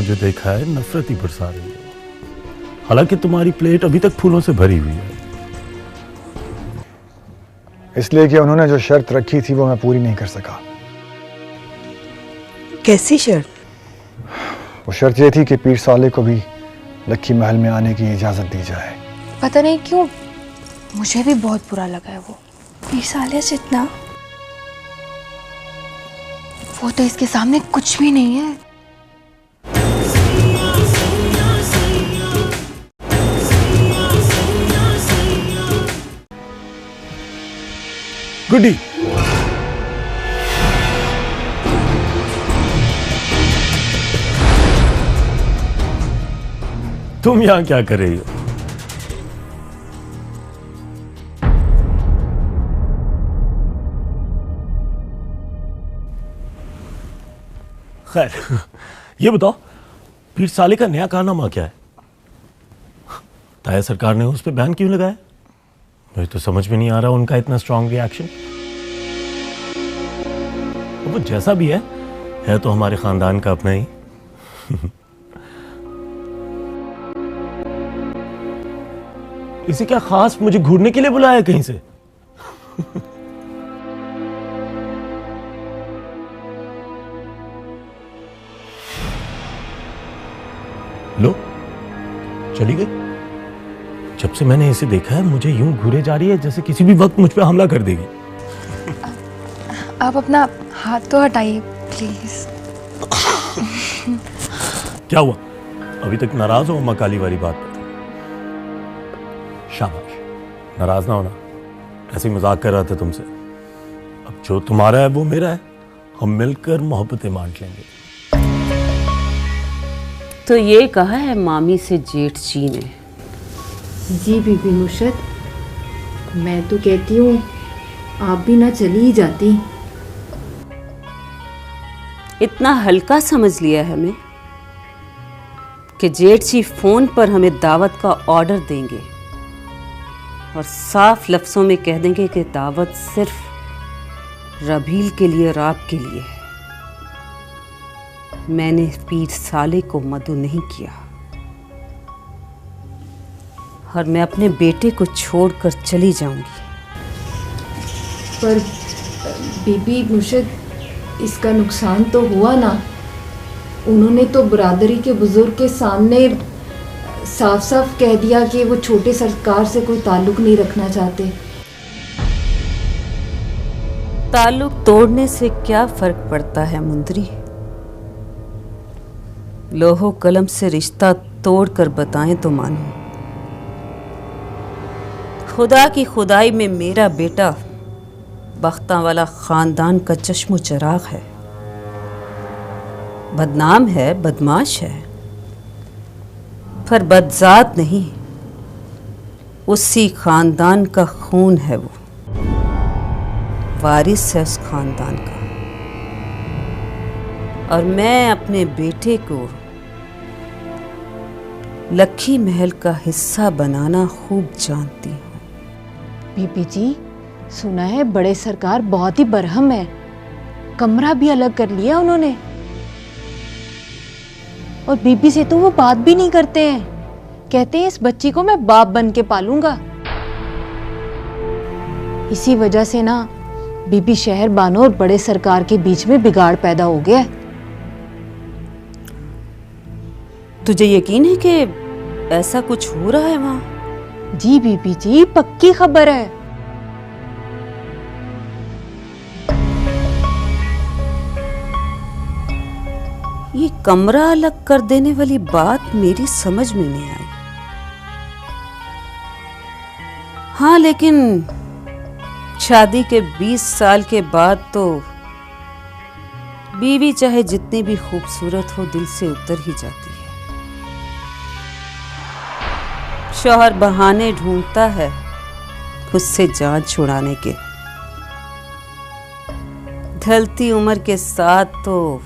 मुझे देखा है नफरत ही बरसा रही है, हालांकि तुम्हारी प्लेट अभी तक फूलों से भरी हुई है। इसलिए कि उन्होंने जो शर्त रखी थी वो मैं पूरी नहीं कर सका। कैसी शर्त? वो शर्त ये थी कि पीर साले को भी लक्की महल में आने की इजाजत दी जाए। पता नहीं क्यों मुझे भी बहुत बुरा लगा है वो पीर साले से इतना। वो तो इसके सामने कुछ भी नहीं है। गुड्डी, तुम यहां क्या कर रही हो? खैर, ये बताओ पीर साले का नया कारनामा क्या है? ताया सरकार ने उस पर बैन क्यों लगाया? मुझे तो समझ में नहीं आ रहा उनका इतना स्ट्रांग रिएक्शन। वो जैसा भी है तो हमारे खानदान का अपना ही। इसे क्या खास मुझे घूरने के लिए बुलाया कहीं से? लो, चली गई। जब से मैंने इसे देखा है मुझे यूं घूरे जा रही है जैसे किसी भी वक्त मुझ पे हमला कर देगी। आप अपना हाथ तो हटाइए प्लीज। क्या हुआ? अभी तक नाराज हो अम्मा काली वाली बात पर? शाबाश, नाराज ना होना, ऐसे ही मजाक कर रहा था तुमसे। अब जो तुम्हारा है वो मेरा है, हम मिलकर मोहब्बतें बांट लेंगे। तो ये कहा है मामी से जेठ जी ने? जी बीबी मुर्शद, मैं तो कहती हूँ आप भी ना चली ही जाती। इतना हल्का समझ लिया है हमें कि जेठ जी फोन पर हमें दावत का ऑर्डर देंगे और साफ लफ्जों में कह देंगे कि दावत सिर्फ रबील के लिए और आपके लिए है। मैंने पीर साले को मदऊ नहीं किया और मैं अपने बेटे को छोड़कर चली जाऊंगी। पर बीबी मुर्शद, इसका नुकसान तो हुआ ना। उन्होंने तो बरादरी के बुजुर्ग के सामने साफ साफ कह दिया कि वो छोटे सरकार से कोई ताल्लुक नहीं रखना चाहते। ताल्लुक तोड़ने से क्या फर्क पड़ता है मुंदरी? लोहो कलम से रिश्ता तोड़कर बताएं तो मानो। खुदा की खुदाई में मेरा बेटा बख्ता वाला खानदान का चश्मो चराग है। बदनाम है, बदमाश है, पर बदजात नहीं। उसी खानदान का खून है वो, वारिस है उस खानदान का। और मैं अपने बेटे को लक्की महल का हिस्सा बनाना खूब जानती हूँ। बीबी जी, सुना है बड़े सरकार बहुत ही बरहम है, कमरा भी अलग कर लिया उन्होंने। और बीबी से तो वो बात भी नहीं करते हैं, कहते हैं इस बच्ची को मैं बाप बन के पालूंगा। इसी वजह से ना बीबी शहर बानो और बड़े सरकार के बीच में बिगाड़ पैदा हो गया। तुझे यकीन है कि ऐसा कुछ हो रहा है वहां? जी बीबी जी, पक्की खबर है। ये कमरा अलग कर देने वाली बात मेरी समझ में नहीं आई। हाँ, लेकिन शादी के 20 साल के बाद तो बीवी चाहे जितनी भी खूबसूरत हो दिल से उतर ही जाती है। शौहर बहाने ढूंढता है उससे जान छुड़ाने के। ढलती उम्र के साथ तो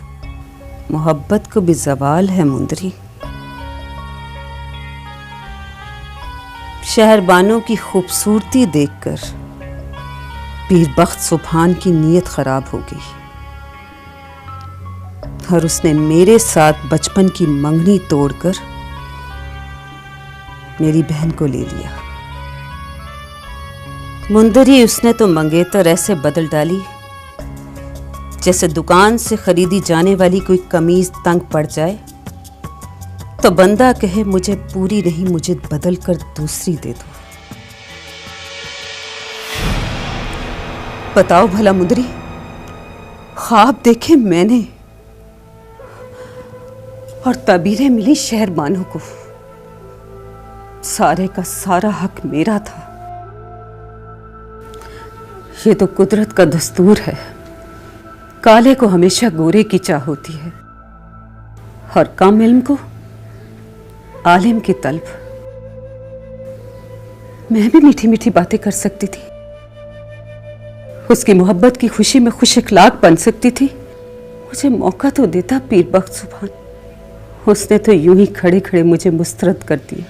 मोहब्बत को भी ज़वाल है मुंदरी। शहरबानों की खूबसूरती देखकर पीर बख्त सुभान की नीयत खराब हो गई। और उसने मेरे साथ बचपन की मंगनी तोड़कर मेरी बहन को ले लिया। मुंदरी उसने तो मंगेतर ऐसे बदल डाली जैसे दुकान से खरीदी जाने वाली कोई कमीज तंग पड़ जाए तो बंदा कहे मुझे पूरी नहीं, मुझे बदल कर दूसरी दे दो। बताओ भला मुंदरी, ख्वाब देखे मैंने और तबीरें मिली शहरबानों को। सारे का सारा हक मेरा था। ये तो कुदरत का दस्तूर है, काले को हमेशा गोरे की चाह होती है और कम इल्म को आलिम की तलब। मैं भी मीठी मीठी बातें कर सकती थी, उसकी मोहब्बत की खुशी में खुश इखलाक बन सकती थी। मुझे मौका तो देता पीर बख्त सुभान, उसने तो यूं ही खड़े खड़े मुझे मुस्तरद कर दिया।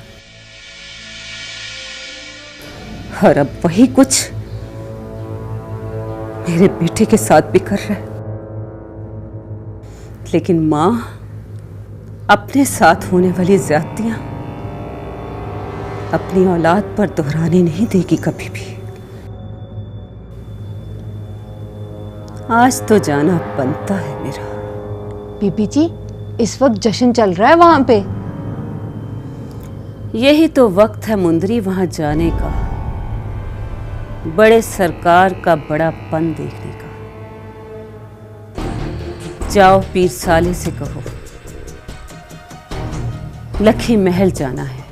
और अब वही कुछ मेरे बेटे के साथ भी कर रहा है। लेकिन मां अपने साथ होने वाली ज्यादतियां अपनी औलाद पर दोहराने नहीं देगी कभी भी। आज तो जाना बनता है मेरा। बीबी जी, इस वक्त जश्न चल रहा है वहां पे। यही तो वक्त है मुंदरी वहां जाने का, बड़े सरकार का बड़ापन देखने का। जाओ पीर साले से कहो लखी महल जाना है,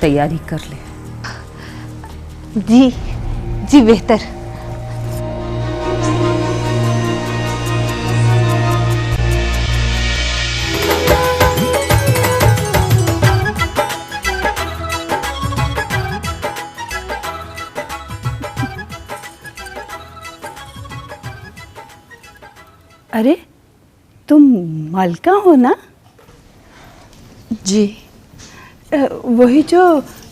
तैयारी कर ले। जी जी बेहतर। अरे तुम मालका हो ना? जी। वही जो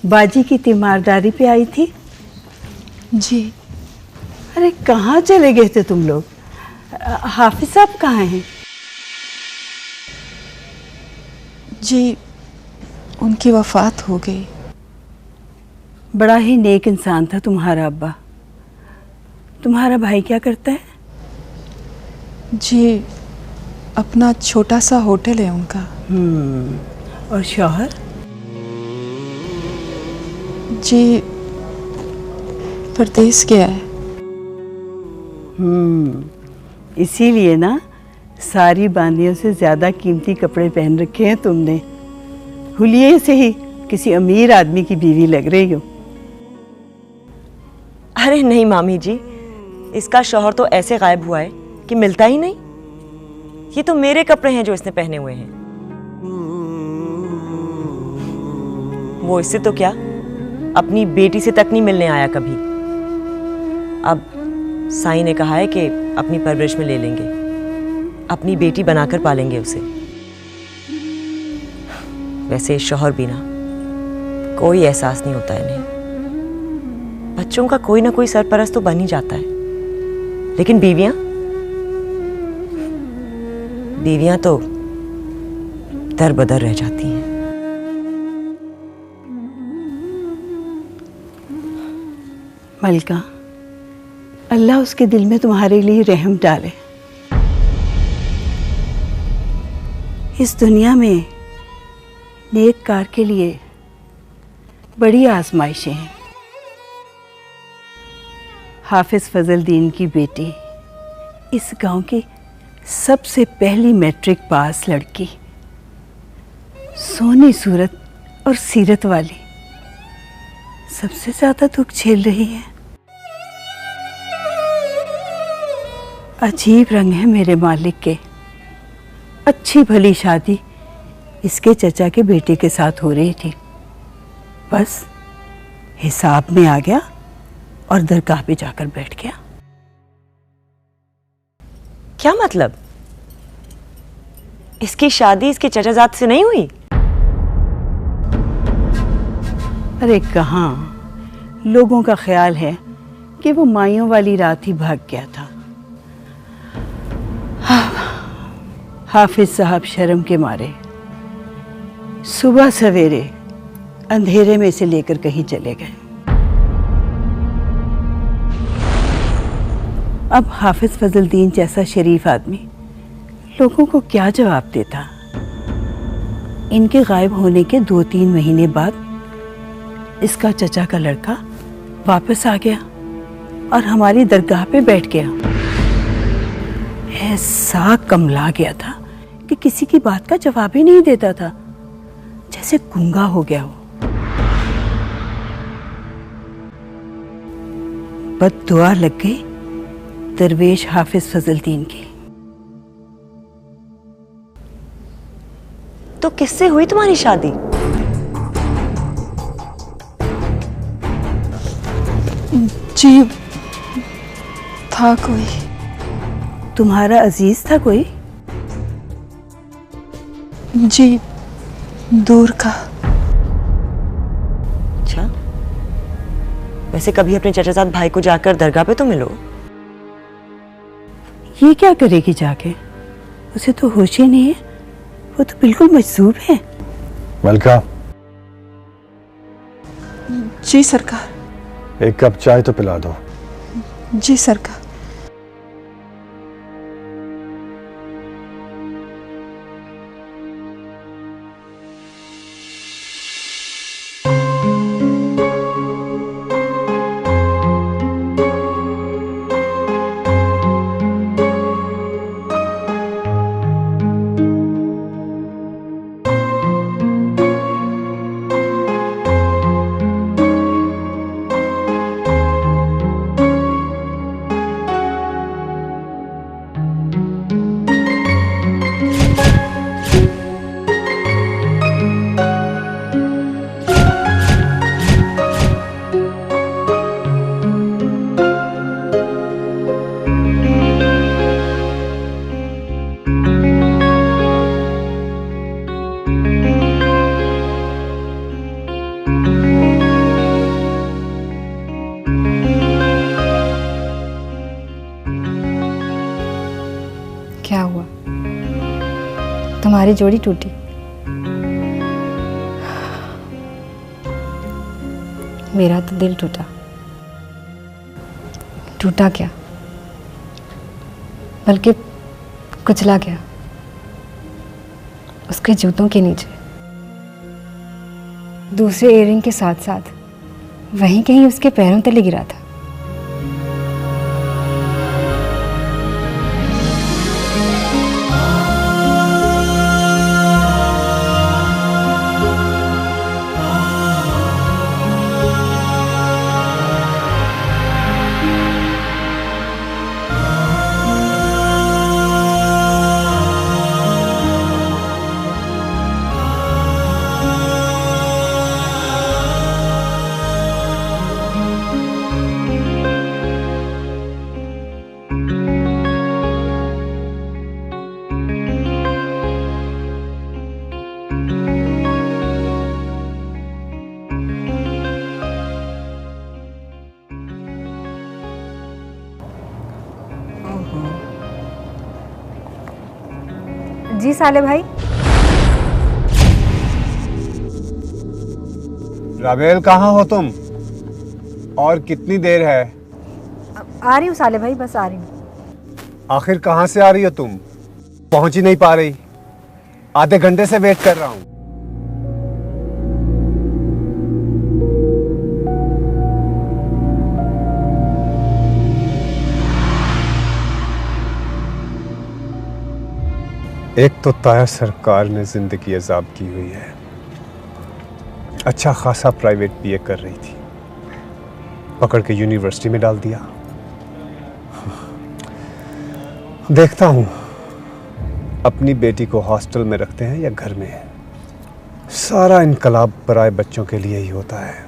बाजी की तीमारदारी पे आई थी। जी। अरे कहाँ चले गए थे तुम लोग? हाफिज साहब कहाँ हैं? जी, उनकी वफात हो गई। बड़ा ही नेक इंसान था तुम्हारा अब्बा। तुम्हारा भाई क्या करता है? जी, अपना छोटा सा होटल है उनका। और शौहर? जी, परदेस गया है। इसीलिए ना सारी बांदियों से ज्यादा कीमती कपड़े पहन रखे हैं तुमने। हुलिये से ही किसी अमीर आदमी की बीवी लग रही हो। अरे नहीं मामी जी, इसका शौहर तो ऐसे गायब हुआ है कि मिलता ही नहीं। ये तो मेरे कपड़े हैं जो इसने पहने हुए हैं। वो इससे तो क्या, अपनी बेटी से तक नहीं मिलने आया कभी। अब साईं ने कहा है कि अपनी परवरिश में ले लेंगे, अपनी बेटी बनाकर पालेंगे उसे। वैसे शौहर भी ना कोई एहसास नहीं होता इन्हें। बच्चों का कोई ना कोई सरपरस्त तो बन ही जाता है, लेकिन बीवियां तो दर बदर रह जाती हैं। मलका, अल्लाह उसके दिल में तुम्हारे लिए रहम डाले। इस दुनिया में नेक कार के लिए बड़ी आजमाइशें हैं। हाफिज फजल दीन की बेटी, इस गांव की सबसे पहली मैट्रिक पास लड़की, सोनी सूरत और सीरत वाली, सबसे ज्यादा दुख झेल रही है। अजीब रंग है मेरे मालिक के। अच्छी भली शादी इसके चचा के बेटे के साथ हो रही थी, बस हिसाब में आ गया और दरगाह पे जाकर बैठ गया। क्या मतलब? इसकी शादी इसके चचाजाद से नहीं हुई? अरे कहाँ, लोगों का ख्याल है कि वो माइयों वाली रात ही भाग गया था। हाफिज साहब शर्म के मारे सुबह सवेरे अंधेरे में से लेकर कहीं चले गए। अब हाफिज फजलुद्दीन जैसा शरीफ आदमी लोगों को क्या जवाब देता। इनके गायब होने के 2-3 महीने बाद इसका चचा का लड़का वापस आ गया और हमारी दरगाह पे बैठ गया। ऐसा कमला गया था कि किसी की बात का जवाब ही नहीं देता था, जैसे गूंगा हो गया हो। बद्दुआ लग गई दरवेश हाफिज फजलुद्दीन की। तो किससे हुई तुम्हारी शादी? जी था कोई। तुम्हारा अजीज था कोई? जी दूर का। अच्छा, वैसे कभी अपने चचा साथ भाई को जाकर दरगाह पे तो मिलो। ये क्या करेगी जाके? उसे तो होश ही नहीं है, वो तो बिल्कुल मजसूब है। मलका, जी सरकार। एक कप चाय तो पिला दो। जी सरकार। क्या हुआ? तुम्हारी जोड़ी टूटी? मेरा तो दिल टूटा। टूटा क्या, बल्कि कुचला गया उसके जूतों के नीचे। दूसरे इयररिंग के साथ साथ वहीं कहीं उसके पैरों तले गिरा था। जी साले भाई। राबेल, कहाँ हो तुम? और कितनी देर है? आ रही हूँ साले भाई, बस आ रही हूँ। आखिर कहाँ से आ रही हो तुम? पहुंच ही नहीं पा रही। आधे घंटे से वेट कर रहा हूँ। एक तो ताया सरकार ने जिंदगी अजाब की हुई है। अच्छा खासा प्राइवेट बीए कर रही थी, पकड़ के यूनिवर्सिटी में डाल दिया। देखता हूं अपनी बेटी को हॉस्टल में रखते हैं या घर में। सारा इनकलाब पराए बच्चों के लिए ही होता है।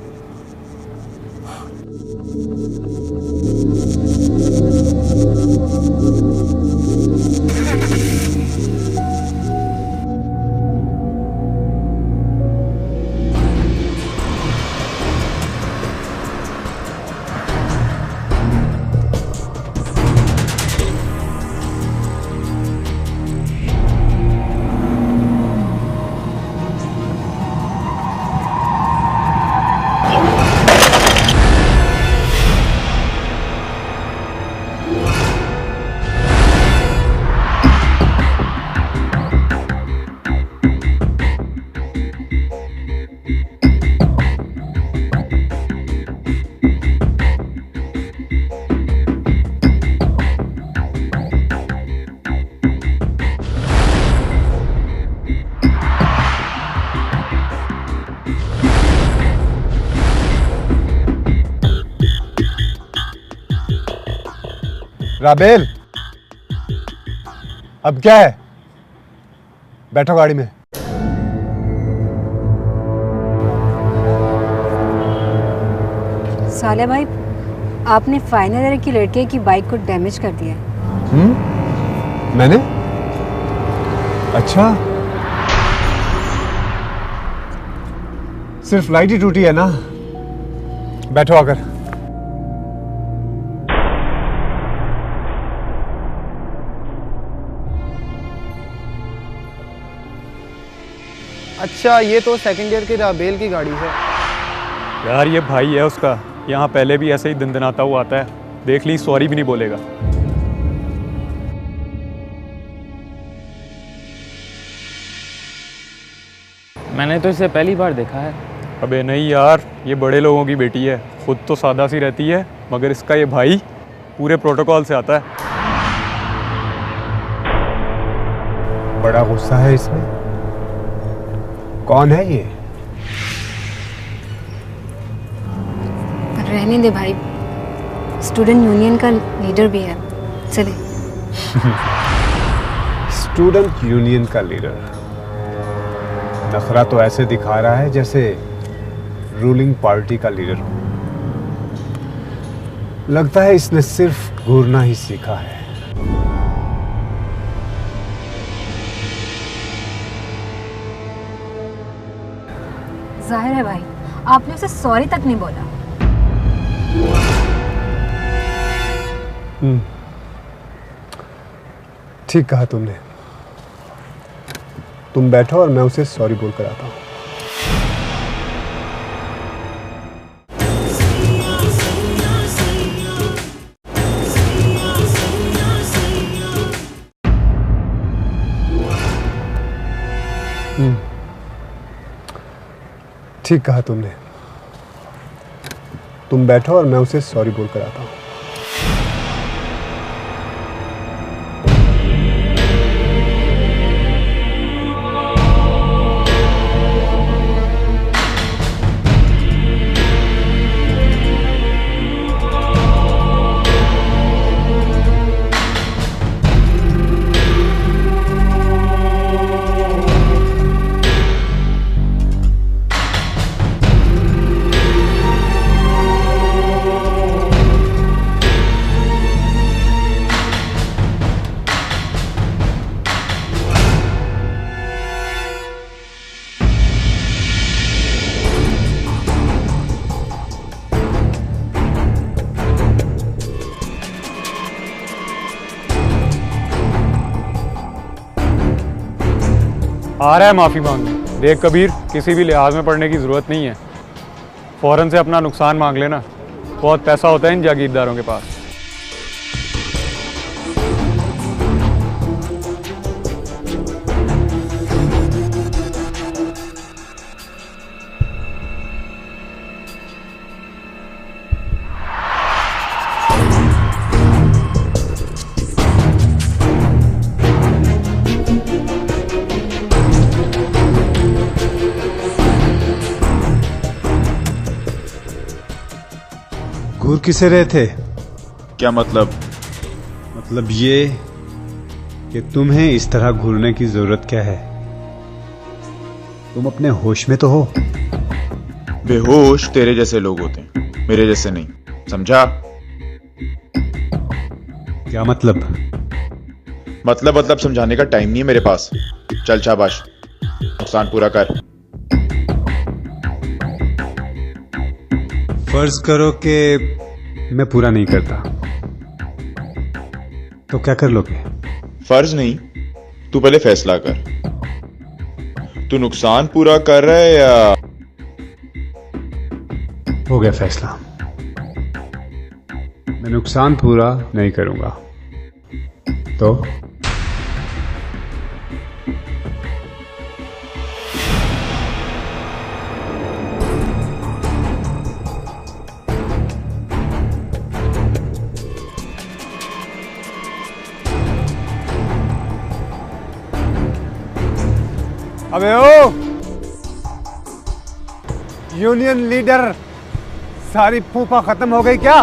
राबेल, अब क्या है? बैठो गाड़ी में। साले भाई, आपने फाइनल ईयर की लड़के की बाइक को डैमेज कर दिया है। मैंने? अच्छा, सिर्फ लाइट ही टूटी है ना? बैठो आकर। अच्छा, ये तो सेकंड ईयर की राबेल की गाड़ी है। यार ये भाई है उसका, यहाँ पहले भी ऐसे ही दंदनाता हुआ आता है, देख ली सॉरी भी नहीं बोलेगा। मैंने तो इसे पहली बार देखा है। अबे नहीं यार, ये बड़े लोगों की बेटी है, खुद तो सादा सी रहती है, मगर इसका ये भाई पूरे प्रोटोकॉल से आता है। बड़ा गुस्सा है इसमें। कौन है ये? रहने दे भाई, स्टूडेंट यूनियन का लीडर भी है। चले। स्टूडेंट यूनियन का लीडर नखरा तो ऐसे दिखा रहा है जैसे रूलिंग पार्टी का लीडर हो। लगता है इसने सिर्फ घूरना ही सीखा है। जाहिर है भाई, आपने उसे सॉरी तक नहीं बोला। ठीक कहा तुमने। तुम बैठो और मैं उसे सॉरी बोल कर आता हूँ। ठीक कहा तुमने। तुम बैठो और मैं उसे सॉरी बोल कर आता हूँ। आ रहा है माफ़ी मांगने। देख कबीर, किसी भी लिहाज में पड़ने की ज़रूरत नहीं है, फ़ौरन से अपना नुकसान मांग लेना। बहुत पैसा होता है इन जागीरदारों के पास। घूर किसे रहे थे? क्या मतलब? मतलब ये कि तुम्हें इस तरह घूरने की जरूरत क्या है? तुम अपने होश में तो हो। बेहोश तेरे जैसे लोग होते हैं, मेरे जैसे नहीं, समझा? क्या मतलब? मतलब समझाने का टाइम नहीं है मेरे पास। चल शाबाश, नुकसान पूरा कर। फर्ज करो कि मैं पूरा नहीं करता, तो क्या कर लोगे? फर्ज नहीं, तू पहले फैसला कर। तू नुकसान पूरा कर रहा है या? हो गया फैसला। मैं नुकसान पूरा नहीं करूंगा। तो अबे ओ यूनियन लीडर, सारी फूफा खत्म हो गई क्या?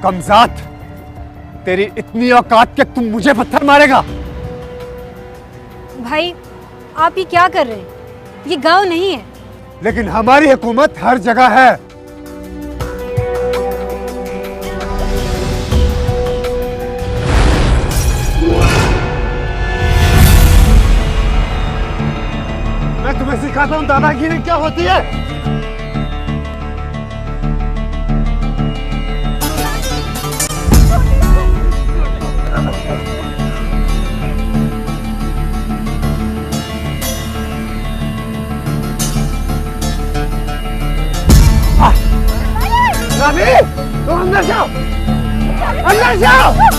कमजात, तेरी इतनी औकात कि तुम मुझे पत्थर मारेगा? भाई आप ये क्या कर रहे हैं? ये गांव नहीं है। लेकिन हमारी हुकूमत हर जगह है। मैं तुम्हें सिखाता हूं दादागिरी क्या होती है। रवि, तुम अंदर जाओ, अंदर जाओ।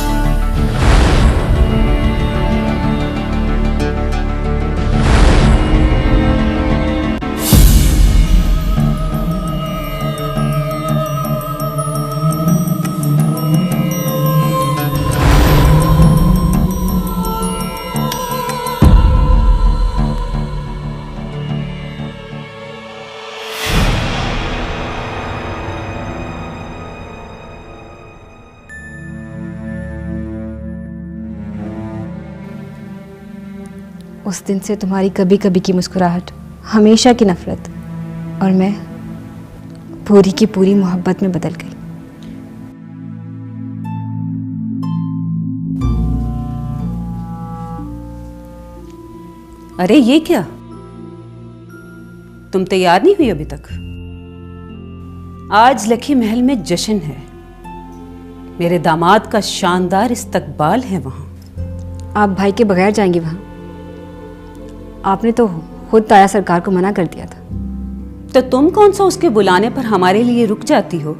उस दिन से तुम्हारी कभी कभी की मुस्कुराहट, हमेशा की नफरत और मैं पूरी की पूरी मोहब्बत में बदल गई। अरे ये क्या, तुम तैयार नहीं हुई अभी तक? आज लखी महल में जश्न है, मेरे दामाद का शानदार इस्तकबाल है वहां। आप भाई के बगैर जाएंगी वहां? आपने तो खुद ताया सरकार को मना कर दिया था। तो तुम कौन सा उसके बुलाने पर हमारे लिए रुक जाती हो?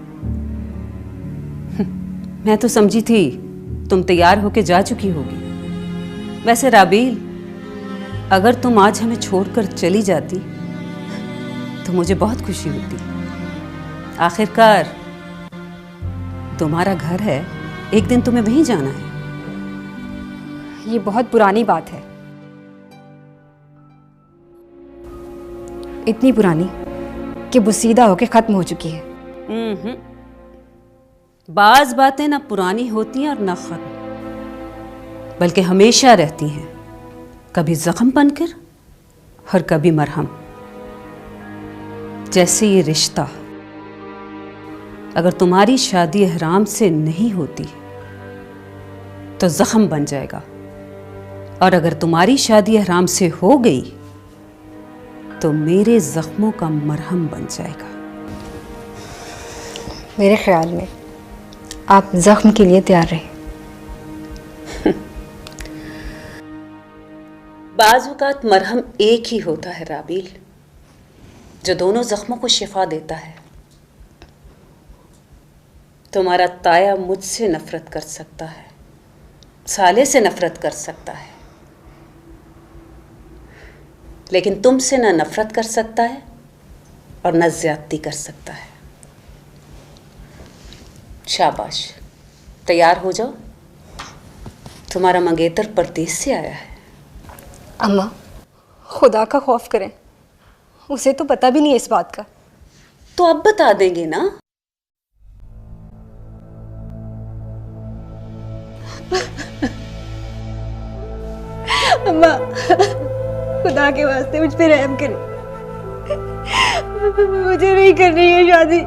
मैं तो समझी थी तुम तैयार होके जा चुकी होगी। वैसे राबील, अगर तुम आज हमें छोड़कर चली जाती तो मुझे बहुत खुशी होती। आखिरकार तुम्हारा घर है, एक दिन तुम्हें वहीं जाना है। ये बहुत पुरानी बात है, इतनी पुरानी कि बुसीदा होके खत्म हो चुकी है। बाज बातें ना पुरानी होती हैं और ना खत्म, बल्कि हमेशा रहती हैं, कभी जख्म बनकर और कभी मरहम। जैसे ये रिश्ता, अगर तुम्हारी शादी हराम से नहीं होती तो जख्म बन जाएगा, और अगर तुम्हारी शादी हराम से हो गई तो मेरे जख्मों का मरहम बन जाएगा। मेरे ख्याल में आप जख्म के लिए तैयार रहे। बाज़ औक़ात मरहम एक ही होता है राबील, जो दोनों जख्मों को शिफा देता है। तुम्हारा ताया मुझसे नफरत कर सकता है, साले से नफरत कर सकता है, लेकिन तुमसे ना नफरत कर सकता है और ना ज्यादती कर सकता है। शाबाश, तैयार हो जाओ, तुम्हारा मंगेतर परदेस से आया है। अम्मा, खुदा का खौफ करें, उसे तो पता भी नहीं है इस बात का। तो अब बता देंगे ना। अम्मा, खुदा के वास्ते मुझ पे रहम करें, मुझे नहीं करनी है शादी।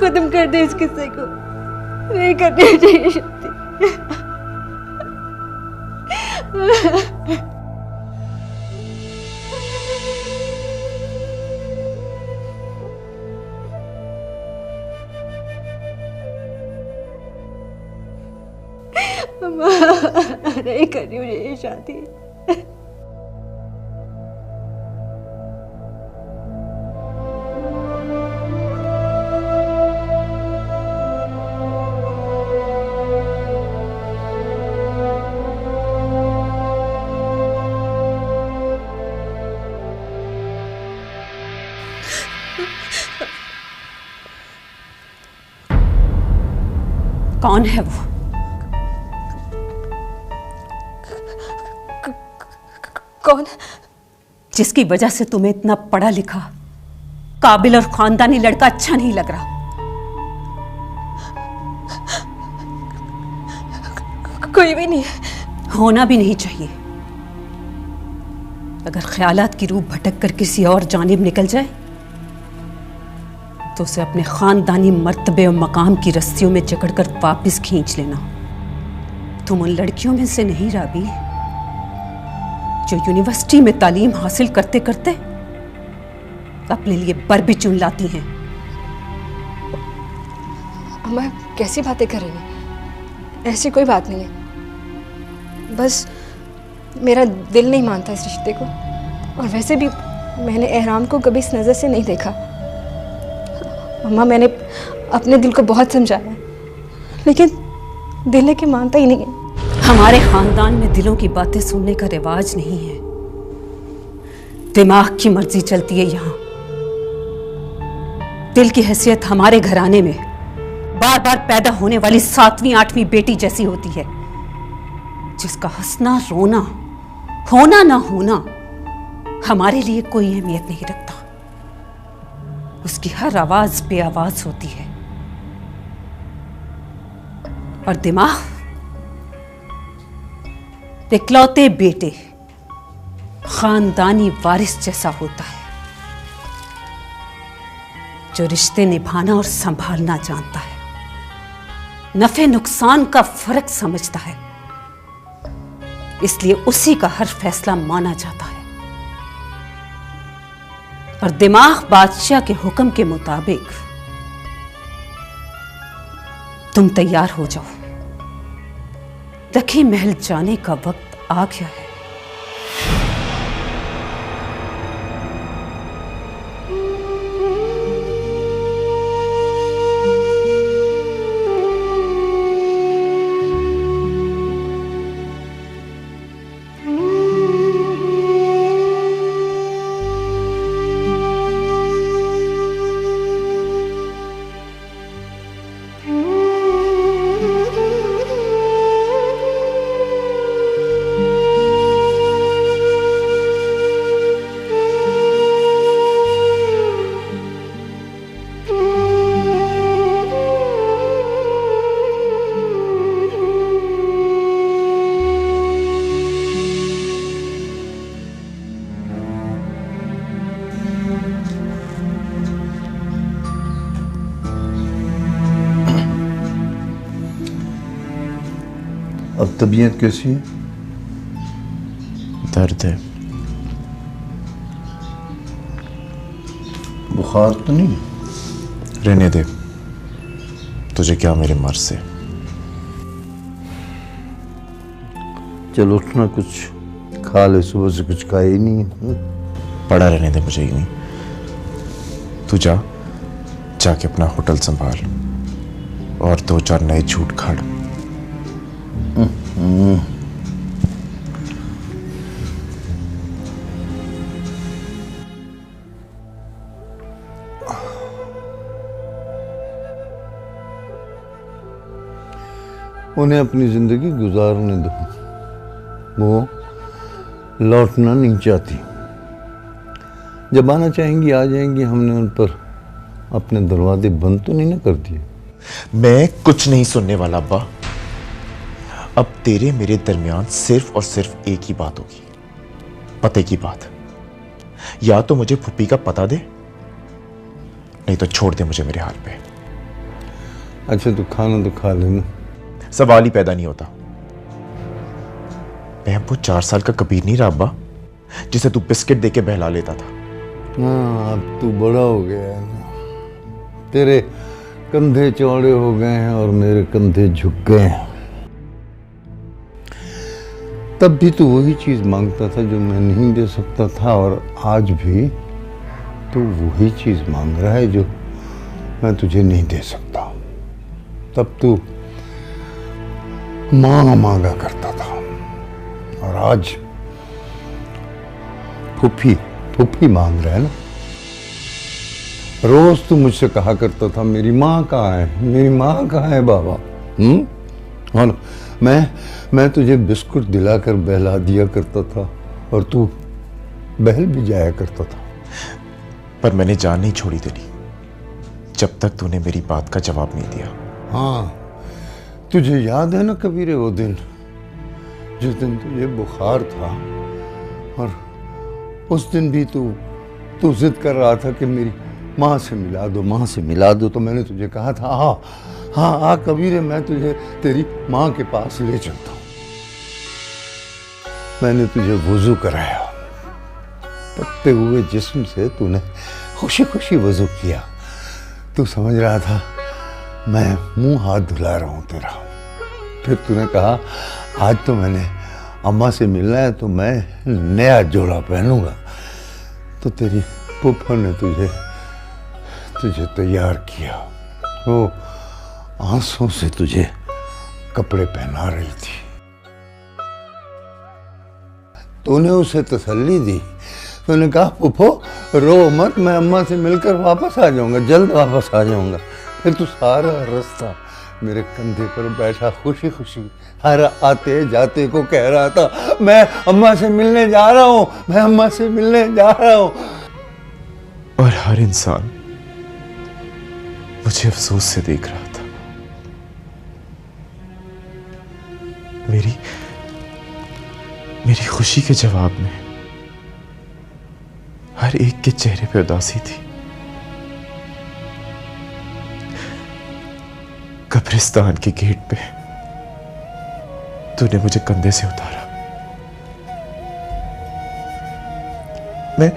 खत्म कर दे इस किस्से को, नहीं करनी चाहिए शादी। अम्मा, नहीं करनी मुझे ये शादी। कौन है वो? कौन? जिसकी वजह से तुम्हें इतना पढ़ा लिखा, काबिल और खानदानी लड़का अच्छा नहीं लग रहा। कोई भी नहीं है। होना भी नहीं चाहिए। अगर ख्यालात की रूह भटक कर किसी और जानिब निकल जाए तो उसे अपने खानदानी मर्तबे और मकाम की रस्सियों में जकड़कर वापस खींच लेना। तुम उन लड़कियों में से नहीं राबी जो यूनिवर्सिटी में तालीम हासिल करते करते अपने लिए बर भी चुन लाती हैं। अम्मा कैसी बातें कर रही हैं? ऐसी कोई बात नहीं है। बस मेरा दिल नहीं मानता इस रिश्ते को, और वैसे भी मैंने एहराम को कभी इस नज़र से नहीं देखा। अम्मा मैंने अपने दिल को बहुत समझाया लेकिन दिल लेके मानता ही नहीं है। हमारे खानदान में दिलों की बातें सुनने का रिवाज नहीं है, दिमाग की मर्जी चलती है। यहाँ दिल की हैसियत हमारे घराने में बार बार पैदा होने वाली 7वीं 8वीं बेटी जैसी होती है, जिसका हंसना रोना होना ना होना हमारे लिए कोई अहमियत नहीं रखता। उसकी हर आवाज बेआवाज होती है। और दिमाग इकलौते बेटे खानदानी वारिस जैसा होता है, जो रिश्ते निभाना और संभालना जानता है, नफे नुकसान का फर्क समझता है, इसलिए उसी का हर फैसला माना जाता है। और दिमाग बादशाह के हुक्म के मुताबिक तुम तैयार हो जाओ, दखी महल जाने का वक्त आ गया है। अब तबीयत कैसी है? दर्द है। बुखार तो नहीं? रहने दे, तुझे क्या मेरे मर्ज से। चल उठना, कुछ खा ले, सुबह से कुछ खाया ही नहीं है। पड़ा रहने दे मुझे यूं ही। तू जाके अपना होटल संभाल और 2-4 नए झूठ खाड़। उन्हें अपनी जिंदगी गुजारने दो, वो लौटना नहीं चाहती। जब आना चाहेंगी आ जाएंगी। हमने उन पर अपने दरवाजे बंद तो नहीं ना कर दिए। मैं कुछ नहीं सुनने वाला अब्बा। अब तेरे मेरे दरमियान सिर्फ और सिर्फ एक ही बात होगी, पते की बात। या तो मुझे फुप्पी का पता दे, नहीं तो छोड़ दे मुझे मेरे हाल पे। अच्छा तो खाना तो खा लेना। सवाल ही पैदा नहीं होता। मैं वो 4 साल का कबीर नहीं रहा अब्बा, जिसे तू बिस्किट देके बहला लेता था। हाँ, अब तू बड़ा हो गया है ना। तेरे कंधे चौड़े हो गए हैं और मेरे कंधे झुक गए हैं। तब भी तू वही चीज मांगता था जो मैं नहीं दे सकता था, और आज भी तू वही चीज मांग रहा है जो मैं तुझे नहीं दे सकता। तब तू मां मांगा करता था, और आज फुफी मांग रहा है ना। रोज तू मुझसे कहा करता था मेरी माँ कहाँ है, मेरी माँ कहाँ है बाबा। और मैं तुझे बिस्कुट दिलाकर बहला दिया करता था, और तू बहल भी जाया करता था। पर मैंने जान नहीं छोड़ी तेरी जब तक तूने मेरी बात का जवाब नहीं दिया। हाँ, तुझे याद है ना कबीरे वो दिन जिस दिन तुझे बुखार था और उस दिन भी तू जिद कर रहा था कि मेरी माँ से मिला दो, माँ से मिला दो, तो मैंने तुझे कहा था हाँ हाँ हाँ कबीर, मैं तुझे तेरी माँ के पास ले चलता हूँ। मैंने तुझे वुजू कराया, तपते हुए जिस्म से तूने खुशी खुशी वुजू किया। तू समझ रहा था मैं मुंह हाथ धुला रहा हूँ तेरा। फिर तूने कहा आज तो मैंने अम्मा से मिलना है तो मैं नया जोड़ा पहनूंगा। तो तेरी फूफा ने तुझे तैयार किया, वो आंसुओं से तुझे कपड़े पहना रही थी। तूने उसे तसल्ली दी, तूने कहा फूफो रो मत, मैं अम्मा से मिलकर वापस आ जाऊंगा, जल्द वापस आ जाऊंगा। फिर तू सारा रास्ता मेरे कंधे पर बैठा खुशी खुशी हर आते जाते को कह रहा था मैं अम्मा से मिलने जा रहा हूँ, मैं अम्मा से मिलने जा रहा हूँ। और हर इंसान मुझे अफसोस से देख रहा था। मेरी खुशी के जवाब में हर एक के चेहरे पे उदासी थी। कब्रिस्तान के गेट पे तूने मुझे कंधे से उतारा। मैं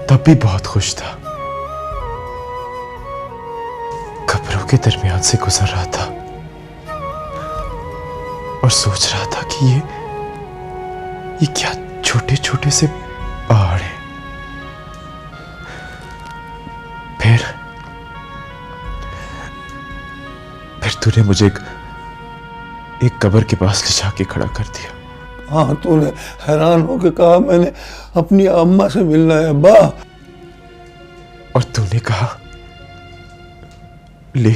तब भी बहुत खुश था। कब्रों के दरमियान से गुजर रहा था और सोच रहा था कि ये क्या छोटे छोटे से पहाड़ हैं। फिर तूने मुझे एक कब्र के पास ले जाके खड़ा कर दिया। हाँ, तूने हैरान होकर कहा मैंने अपनी अम्मा से मिलना है अब्बा। और तूने कहा ले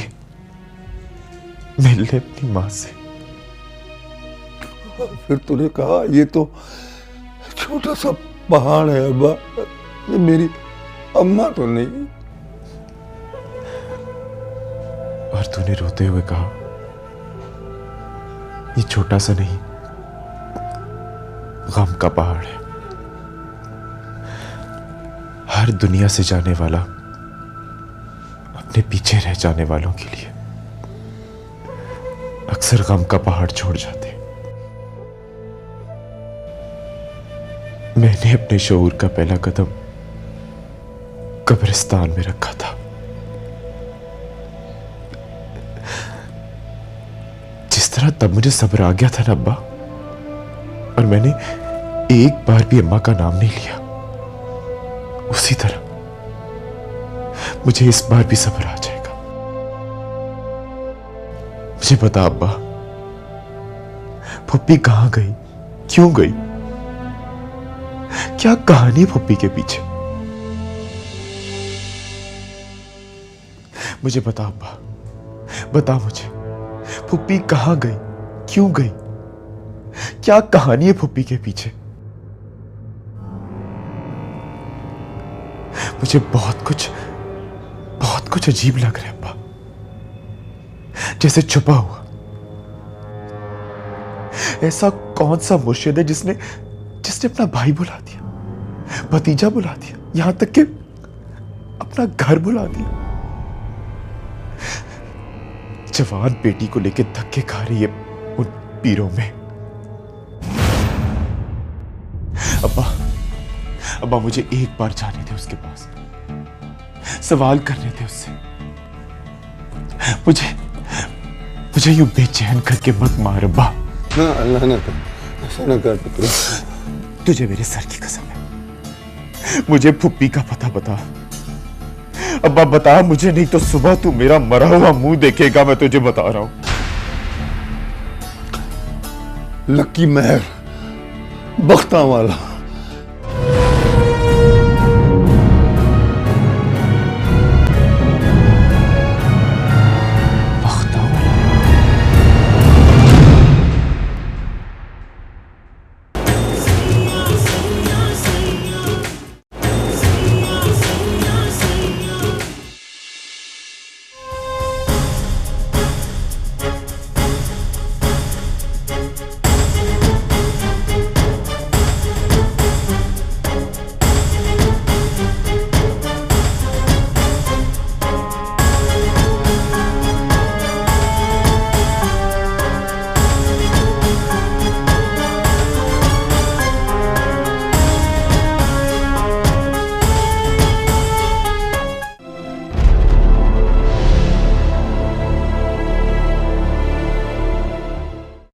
मिल ले अपनी माँ से। फिर तूने कहा ये तो छोटा सा पहाड़ है अब्बा, ये मेरी अम्मा तो नहीं। और तूने रोते हुए कहा ये छोटा सा नहीं, गम का पहाड़ है। हर दुनिया से जाने वाला अपने पीछे रह जाने वालों के लिए अक्सर गम का पहाड़ छोड़ जाते। मैंने अपने शऊर का पहला कदम कब्रिस्तान में रखा था। जिस तरह तब मुझे सब्र आ गया था ना अब्बा, और मैंने एक बार भी अम्मा का नाम नहीं लिया, उसी तरह मुझे इस बार भी सब्र आ जाएगा। मुझे बता अब्बा, फुप्पी कहां गई, क्यों गई, क्या कहानी है फुप्पी के पीछे? मुझे बता अब्बा, बता मुझे, फुप्पी कहां गई, क्यों गई, क्या कहानी है फुप्पी के पीछे? मुझे बहुत कुछ अजीब लग रहा है अब्बा, जैसे छुपा हुआ। ऐसा कौन सा मुर्शिद है जिसने अपना भाई बुला दिया, भतीजा बुला दिया, यहां तक कि अपना घर बुला दिया। जवान बेटी को लेकर धक्के खा रही है उन पीरों में। अब्बा मुझे एक बार जाने दे उसके पास, सवाल करने दे उससे। मुझे यूं बेचैन करके मत मार अब्बा। ना अल्लाह ना कर, ऐसा ना कर पुत्र। तुझे मेरे सर की कसम है, मुझे फुप्पी का पता बता अब्बा, बता मुझे, नहीं तो सुबह तू मेरा मरा हुआ मुंह देखेगा। मैं तुझे बता रहा हूं। लक्की महर बख्ता वाला